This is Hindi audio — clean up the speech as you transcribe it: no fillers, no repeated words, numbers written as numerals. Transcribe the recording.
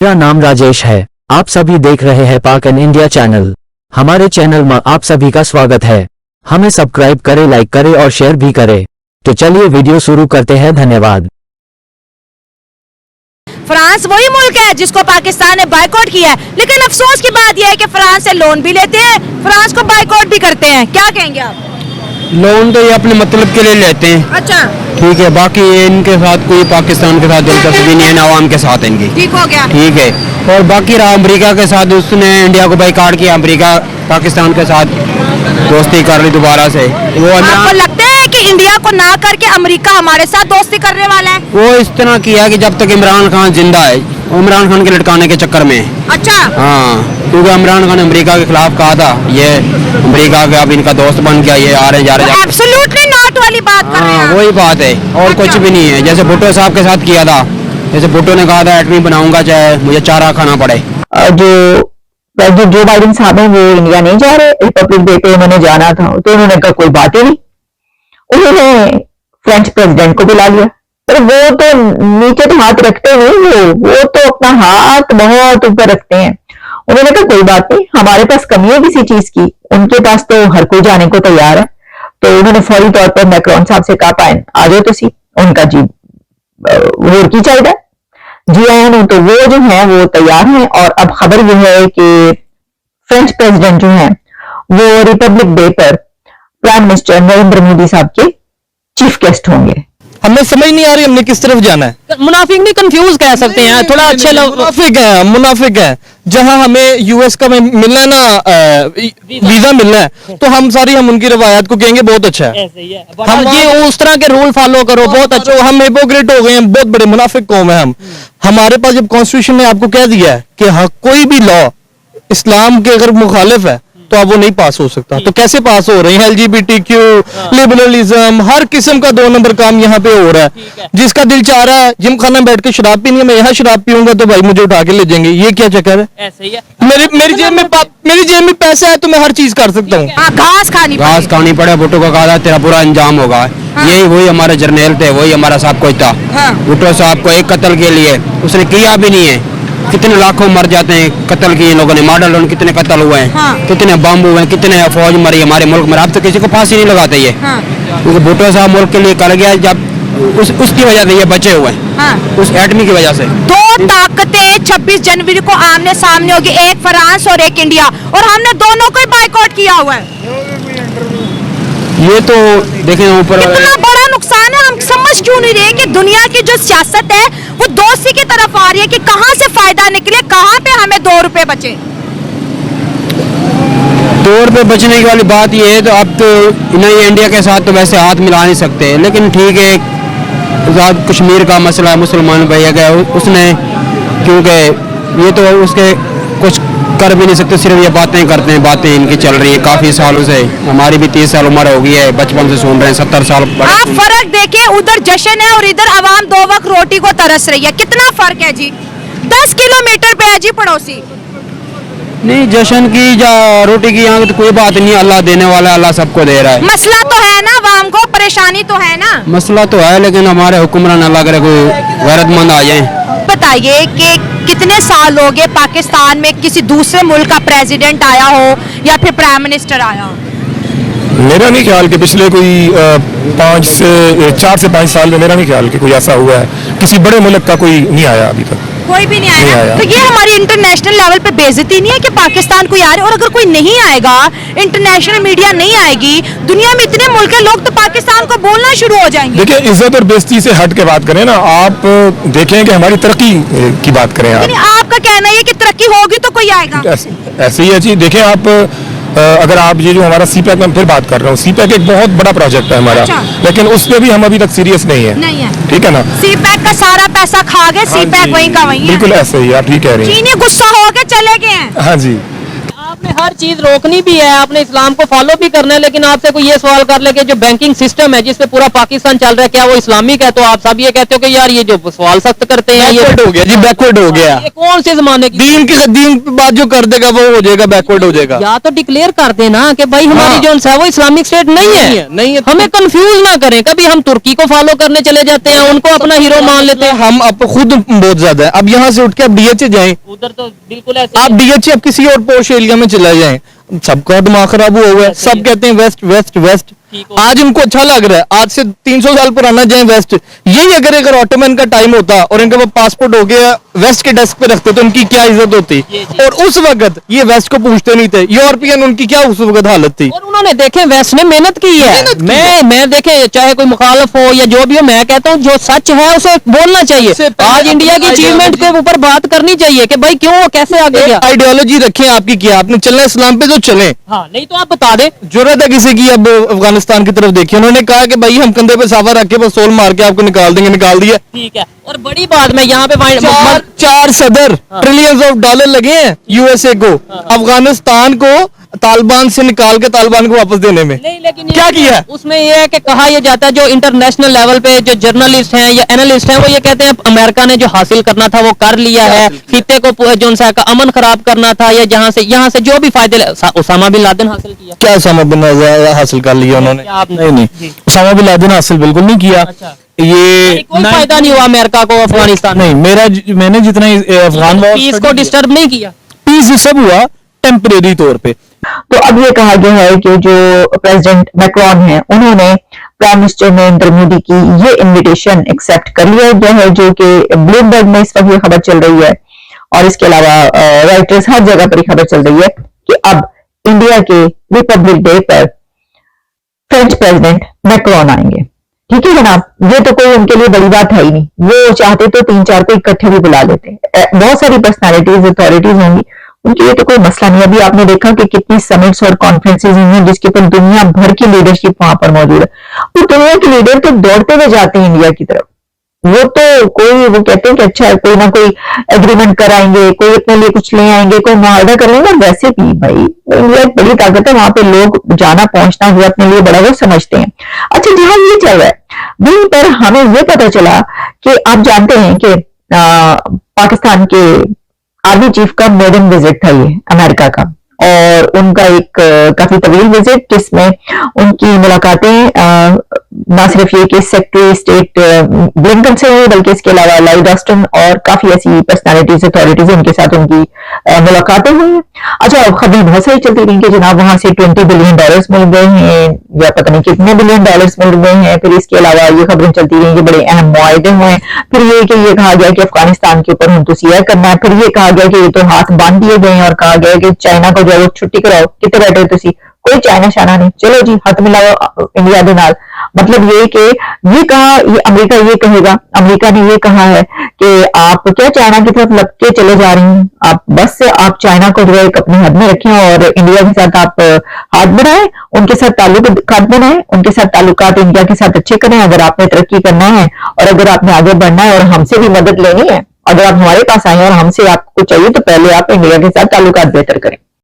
मेरा नाम राजेश है। आप सभी देख रहे हैं पाक एंड इंडिया चैनल। हमारे चैनल में आप सभी का स्वागत है। हमें सब्सक्राइब करें, लाइक करें और शेयर भी करें। तो चलिए वीडियो शुरू करते हैं। धन्यवाद। फ्रांस वही मुल्क है जिसको पाकिस्तान ने बायकॉट किया है, लेकिन अफसोस की बात यह है कि फ्रांस से लोन भी लेते हैं, फ्रांस को बायकॉट भी करते हैं। क्या कहेंगे आप? लोन तो ये अपने मतलब के लिए लेते हैं। अच्छा, ठीक है, बाकी इनके साथ कोई पाकिस्तान के साथ दिलचस्पी नहीं है, ना आवाम के साथ इनकी। ठीक हो गया। ठीक है, और बाकी रहा अमेरिका के साथ, उसने इंडिया को बाइकआउट किया। अमेरिका पाकिस्तान के साथ दोस्ती कर ली दोबारा से। वो आपको लगता है कि इंडिया को ना करके अमेरिका हमारे साथ दोस्ती करने वाला है? वो इस तरह किया कि जब तक इमरान खान जिंदा है, इमरान खान के लटकाने के चक्कर में। अच्छा, हाँ, क्योंकि इमरान खान ने अमेरिका के खिलाफ कहा था, ये अमेरिका का अब इनका दोस्त बन गया, ये आ रहे जा रहे। एब्सोल्युटली नॉट वाली बात कर रहे हैं। वही बात है, और कुछ भी नहीं है। जैसे भुट्टो साहब के साथ किया था, जैसे भुट्टो ने कहा था एटमी बनाऊंगा चाहे मुझे चारा खाना पड़े। जो जो बाइडेन साहब हैं वो इंडिया नहीं जा रहे, रिपब्लिक डे पे उन्होंने जाना था, तो उन्होंने कहा कोई बात ही नहीं। उन्होंने फ्रेंच प्रेसिडेंट को बुला लिया, पर वो तो नीचे तो हाथ रखते नहीं, वो तो अपना हाथ बहुत ऊपर रखते हैं। उन्होंने कहा कोई बात नहीं, हमारे पास कमी है किसी चीज की, उनके पास तो हर कोई जाने को तैयार है। तो उन्होंने फौरी तौर पर मैक्रोन साहब से कहा पाए आ जाओ तुसी, उनका जी होर की चाहिए जी आया नहीं, तो वो जो है वो तैयार है। और अब खबर यह है कि फ्रेंच प्रेसिडेंट जो है वो रिपब्लिक डे पर प्राइम मिनिस्टर नरेंद्र मोदी साहब के चीफ गेस्ट होंगे। हमें समझ नहीं आ रही हमने किस तरफ जाना है। मुनाफिक नहीं, कंफ्यूज कह सकते हैं थोड़ा। अच्छे लोग मुनाफिक है। जहां हमें यूएस का मिलना है ना, वीजा मिलना है, तो हम उनकी रवायत को कहेंगे बहुत अच्छा है। हम ये उस तरह के रूल फॉलो करो, बहुत अच्छा। हम हिपोक्रेट हो गए हैं, बहुत बड़े मुनाफिक कौम है हम। हमारे पास जब कॉन्स्टिट्यूशन ने आपको कह दिया है कि हाँ कोई भी लॉ इस्लाम के अगर मुखालिफ है तो अब वो नहीं पास हो सकता, तो कैसे पास हो रहे हैं? एलजीबीटीक्यू, लिबरलिज्म, हर किस्म का 2 नंबर काम यहाँ पे हो रहा है। जिसका दिल चाह रहा है जिम खाना बैठ के शराब पीनी है, मैं यहाँ शराब पीऊंगा तो भाई मुझे उठा के ले जाएंगे। ये क्या चक्कर है? ऐसे ही है। मेरी जेब में पैसा है तो मैं हर चीज कर सकता हूँ। घास खानी पड़े। भुट्टो को कहा था तेरा पूरा अंजाम होगा। यही वही हमारे जर्नैल थे, वही हमारा सब कुछ था। भुट्टो साहब को एक कत्ल के लिए उसने किया भी नहीं है। कितने लाखों मर जाते हैं कत्ल किए लोगों ने, मॉडल कितने कत्ल हुए हैं, कितने बम हुए हैं, कितने फौज मरी हमारे मुल्क में। अब तो किसी को फांसी नहीं लगाते ये, क्योंकि भुट्टो साहब मुल्क के लिए कर गया, जब उसकी वजह से ये बचे हुए हैं, उस एटमी की वजह से। 2 ताकतें 26 जनवरी को आमने सामने होगी, एक फ्रांस और एक इंडिया, और हमने दोनों को बायकॉट किया हुआ है। ये तो देखें ऊपर इतना बड़ा नुकसान है। हम समझ क्यों नहीं रहे कि दुनिया की जो सियासत है वो दोस्ती की तरफ आ रही है, कि कहां से फायदा निकले, कहां पे हमें 2 रुपए बचे। 2 रुपए बचने की वाली बात ये है, तो अब तो नहीं, इंडिया के साथ तो वैसे हाथ मिला नहीं सकते। लेकिन ठीक है, आज़ाद कश्मीर का मसला मुसलमान भैया गया उसने, क्योंकि ये तो उसके कुछ कर भी नहीं सकते, सिर्फ ये बातें करते हैं। बातें इनकी चल रही है काफी सालों से। हमारी भी 30 साल उम्र हो गई है, बचपन से सुन रहे हैं, 70 साल। आप फर्क देखिए, उधर जश्न है और इधर आवाम 2 वक्त रोटी को तरस रही है। कितना फर्क है जी? 10 किलोमीटर पे है जी पड़ोसी। नहीं, जश्न की या रोटी की यहाँ तो कोई बात नहीं, अल्लाह देने वाला, अल्लाह सबको दे रहा है। मसला तो है ना, आवाम को परेशानी तो है ना। मसला तो है, लेकिन हमारे हुक्मरान अल्लाह करे कोई गैरतमंद आ जाए। बताइए कि कितने साल हो गए पाकिस्तान में किसी दूसरे मुल्क का प्रेसिडेंट आया हो या फिर प्राइम मिनिस्टर आया हो? मेरा नहीं ख्याल कि पिछले कोई 4 से 5 साल में मेरा नहीं ख्याल कि कोई ऐसा हुआ है। किसी बड़े मुल्क का कोई नहीं आया अभी तक, कोई भी नहीं आया। तो ये हमारी इंटरनेशनल लेवल पे बेइज्जती नहीं है कि पाकिस्तान कोई आ रहे? और अगर कोई नहीं आएगा, इंटरनेशनल मीडिया नहीं आएगी, दुनिया में इतने मुल्क है, लोग तो पाकिस्तान को बोलना शुरू हो जाएंगे। देखिए, इज्जत और बेइज्जती से हट के बात करें ना, आप देखें कि हमारी तरक्की की बात करें। आपका कहना है कि तरक्की होगी तो कोई आएगा? ऐसे ही है जी। देखें आप, अगर आप ये जो हमारा सीपैक, में फिर बात कर रहा हूँ, सीपैक एक बहुत बड़ा प्रोजेक्ट है हमारा। अच्छा। लेकिन उस पर भी हम अभी तक सीरियस नहीं है। ठीक है ना? सीपैक का सारा पैसा खा गए, सीपैक वहीं का वहीं है। बिल्कुल ऐसे ही, आप ठीक कह रही हैं। चीनी गुस्सा हो के चले गए हैं। हाँ जी। आप आपने हर चीज रोकनी भी है, आपने इस्लाम को फॉलो भी करना है, लेकिन आपसे कोई ये सवाल कर ले कि जो बैंकिंग सिस्टम है जिसपे पूरा पाकिस्तान चल रहा है क्या वो इस्लामिक है, तो आप सब ये कहते हो कि यार ये जो सवाल सख्त करते हैं ये बैकवर्ड हो गया जी, बैकवर्ड हो गया। ये कौन से जमाने की दीन पे बात जो कर देगा वो हो जाएगा, बैकवर्ड हो जाएगा। या तो डिक्लेयर कर देना कि भाई हमारी जो है वो इस्लामिक स्टेट नहीं है, हमें कंफ्यूज ना करें। कभी हम तुर्की को फॉलो करने चले जाते हैं, उनको अपना हीरो मान लेते हैं। हम अब खुद बहुत ज्यादा है। अब यहाँ से उठ के आप डीएचए जाएं, उधर तो बिल्कुल ऐसे आप डीएचए अब किसी और पोश एरिया में चला जाएं, सबका दिमाग खराब हुआ हुआ है, सब कहते हैं वेस्ट वेस्ट वेस्ट। आज उनको अच्छा लग रहा है, आज से 300 साल पुराना जाए वेस्ट। यही अगर ऑटोमैन का टाइम होता और इनका पासपोर्ट हो गया वेस्ट के डेस्क पे रखते तो उनकी क्या इज्जत होती। और उस वक्त ये वेस्ट को पूछते नहीं थे, यूरोपियन उनकी क्या उस वक्त हालत थी। और उन्होंने देखे वेस्ट ने मेहनत की है। मैं देखे चाहे कोई मुखालफ हो या जो भी हो, मैं कहता हूँ जो सच है उसे बोलना चाहिए। आज इंडिया की अचीवमेंट के ऊपर बात करनी चाहिए कि भाई क्यों कैसे आगे गया। आइडियोलॉजी रखें आपकी, क्या आपने चलना इस्लाम पे तो चलें। हाँ, नहीं तो आप बता दें। जरूरत है किसी की। अब अफगानिस्तान की तरफ देखिए, उन्होंने कहा कि भाई हम कंधे पे साफा रख के पिस्तौल मार के आपको निकाल देंगे, निकाल दिया। ठीक है। और बड़ी बात मैं यहाँ पे चार सदर ट्रिलियंस ऑफ डॉलर लगे हैं यूएसए को अफगानिस्तान को तालिबान से निकाल के तालिबान को वापस देने में। नहीं, लेकिन क्या किया है? उसमें ये है कि कहा यह जाता है जो इंटरनेशनल लेवल पे जो जर्नलिस्ट हैं या एनालिस्ट हैं वो ये कहते हैं अमेरिका ने जो हासिल करना था वो कर लिया है। खिते को जो उनका अमन खराब करना था या यहाँ से जो भी फायदे उसामा बिन लादेन हासिल किया। क्या उसामा बिन लादेन हासिल कर लिया उन्होंने? नहीं, उसामा बिन लादेन हासिल बिल्कुल नहीं किया। ये कोई फायदा नहीं हुआ अमेरिका को अफगानिस्तान। नहीं, मैंने जितना अफगान पीस को डिस्टर्ब नहीं किया, पीस सब हुआ टेम्परेरी तौर पे। तो अब ये कहा गया है कि जो प्रेसिडेंट मैक्रोन है उन्होंने प्राइम मिनिस्टर नरेंद्र मोदी की ये इनविटेशन एक्सेप्ट कर लिया गया है, जो कि ब्लूमबर्ग में इस वक्त ये खबर चल रही है और इसके अलावा राइटर्स हर जगह पर खबर चल रही है कि अब इंडिया के रिपब्लिक डे पर फ्रेंच प्रेसिडेंट मैक्रोन आएंगे। ठीक है जनाब, ये तो कोई उनके लिए बड़ी बात है ही नहीं। वो चाहते तो 3-4 को इकट्ठे भी बुला लेते। बहुत सारी पर्सनालिटीज अथॉरिटीज होंगी, उनके लिए तो कोई मसला नहीं। अभी आपने देखा कि कितनी समिट्स और कॉन्फ्रेंसेज हुई हैं जिसके ऊपर दुनिया भर की लीडरशिप वहां पर मौजूद है। वो दुनिया के लीडर तो दौड़ते हुए जाते हैं इंडिया की तरफ। वो तो वो कहते हैं कि अच्छा कोई ना कोई एग्रीमेंट कराएंगे, कोई अपने लिए कुछ ले आएंगे, कोई मुआहदा कर लेंगे। वैसे भी भाई इंडिया एक बड़ी ताकत है, वहां पे लोग जाना पहुंचना हुआ अपने लिए बड़ा वो समझते हैं। अच्छा, जहां ये चल रहा है वहीं पर हमें ये पता चला कि आप जानते हैं कि पाकिस्तान के आर्मी चीफ का मेडन विजिट था ये अमेरिका का, और उनका एक काफी तवील विजिट जिसमें उनकी मुलाकातें ना सिर्फ ये कि सेक्रेटरी स्टेट ब्लिंकन से हुई बल्कि इसके अलावा लॉयड ऑस्टिन और काफी ऐसी पर्सनालिटीज अथॉरिटीज उनके साथ उनकी मुलाकातें हुई। अच्छा, खबरें बहुत सारी चलती रही कि जनाब वहां से $20 बिलियन मिल गए हैं या पता नहीं कितने $बिलियन मिल गए हैं। फिर इसके अलावा ये खबरें चलती रही कि बड़े अहम मुआहदे हुए हैं। फिर ये कि ये कहा गया कि अफगानिस्तान के ऊपर हुंतुसिया करना है। फिर ये कहा गया कि ये तो हाथ बांध दिए गए हैं और कहा गया कि चाइना को जो है छुट्टी कराओ, कितने बैठे तुसी, कोई चाइना शाना नहीं, चलो जी हाथ मिलाओ इंडिया के नाल। मतलब ये कि ये कहा, ये अमेरिका ये कहेगा, अमेरिका ने ये कहा है कि आप क्या चाइना की तरफ लग के चले जा रही हैं, आप बस आप चाइना को जो है अपने हद में रखें और इंडिया के साथ आप हाथ बढ़ाएं, उनके साथ ताल्लुकात बनाएं, उनके साथ ताल्लुकात इंडिया के साथ अच्छे करें। अगर आपने तरक्की करना है और अगर आपने आगे बढ़ना है और हमसे भी मदद लेनी है, अगर आप हमारे पास आए और हमसे आपको चाहिए तो पहले आप इंडिया के साथ ताल्लुकात बेहतर करें।